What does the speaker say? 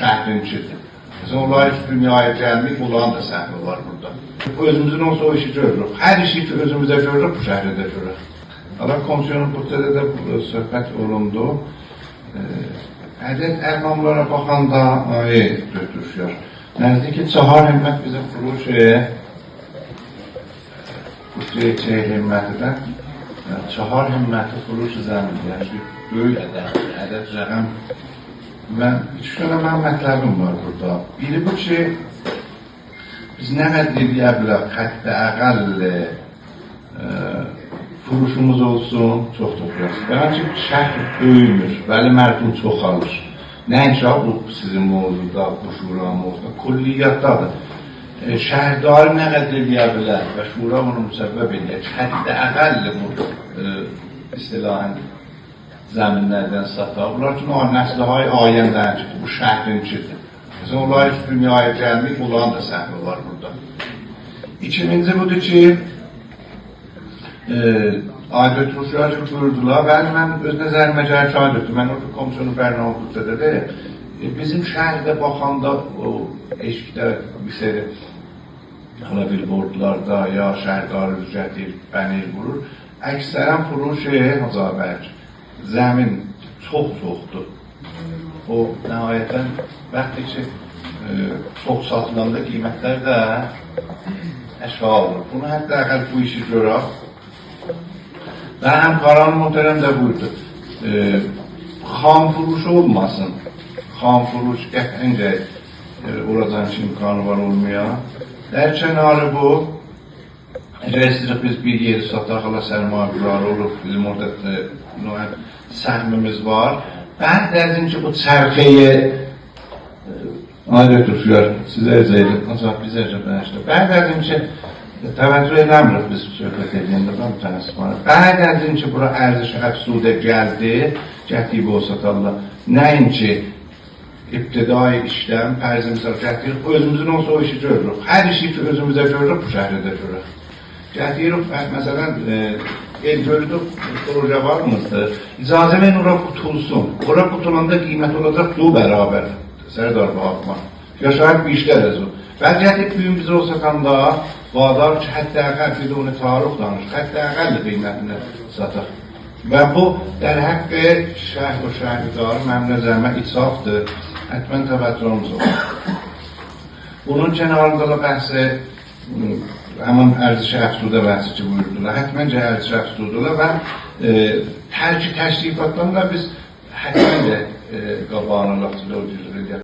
şəhrinçidir. Mesela onlar hiç dünyaya gelmeyip, onların da səhvi var burada. Özümüzün olsa o işi görürük. Her işi ki özümüzə görürük, bu şəhri də görürük. Allah komisyonun burada da söhbət olundu. Ədəd ərqamlara baxanda götürüşüyor. Nəzdəki Çahar Himmət bizim furuş himmətidən Çahar Himməti furuş zəmində, yəni böyük ədəd rəqəm. Mən üç dənə mətləbim var burada. Biri bu ki, biz nə qədər deyə bilək, hətta əqəl furuşumuz olsun, çox toplayaq. Bəlkə şəhər böyümür, bəli mərdum çoxalır. Nəinki bu sizin mövzuda, bu şura mövzuda, kulliyyatdadır. Şəhərdarı nə qədər deyə bilər və şura bunu müsəbəb edir. Hətta əqəl bu istilahən zəminlərdən satar. Bunlar üçün o nəslihay ayəndən ki, bu şəhrinçidir. Mesela onlar hiç dünyaya gelmeyip, onların da səhvi var burada. İkinci budur ki, aidiyyət ruşları buyurdular. Mən öz nəzərimə gəlir ki, aidiyyətdir. Mən orada komisyonun bərnamədə də bizim şəhərdə baxanda o eşikdə bir seri hala billboardlarda ya şəhərdarı rüzgədir, bənir vurur. Əksərən furuş Hacabərk, zəmin çox-çoxdur. O nəhayətən bəxtdir ki, çox satılanda qiymətlər də əşya olur. Bunu hətta əqəl bu işi görək. Və həm Qaran Muhterəm də buyurdu. Xam furuşu olmasın. Xam furuş qətincə oradan ki, imkanı var olmaya. Dərkənarı bu, rəsdirik biz bir yeri sataq, hala sərmayəqları olur, bizim orada səhmimiz var. Ben derdim ki bu çərxeyi aidiyyət ruşlar sizə əcəydir, ancaq bizə əcəbləşdir. Ben derdim ki, təvəccüh eləmirik biz söhbət edəndə, ben təəssüf var. Ben derdim ki, bura ərziş əfsudə gəldi, gətiyib o satarlar. Nəinki ibtidai işləm, pərzimizə gətirik, özümüzün olsa o işi görürük. Hər işi ki özümüzə görürük, bu şəhri də görürük. Gətirik, məsələn, Elgölü'de proje var mıdır? İcazə verin ora qutulsun. Ora qutulanda qiymət olacaq du bərabər. Sərdar Bağman. Yaşayıb bir işlər əzur. Vəziyyəti büyüm biz olsaqanda vadar ki, hətta əqəl biduni tarix danışır. Hətta əqəlli qiymətini satır. Və bu, der həqqə şəhər o şəhərdarı mənim nəzərimə itsafdır. Hətmən təvəccühümüz olur. Bunun kənarında da bəhsi həmin ərziş əfsudə bəhsi ki buyurdular. Hətməncə ərziş əfsudular və tərki təşrifatdan da biz hətməncə qabağını lafçıda o cüzür edək.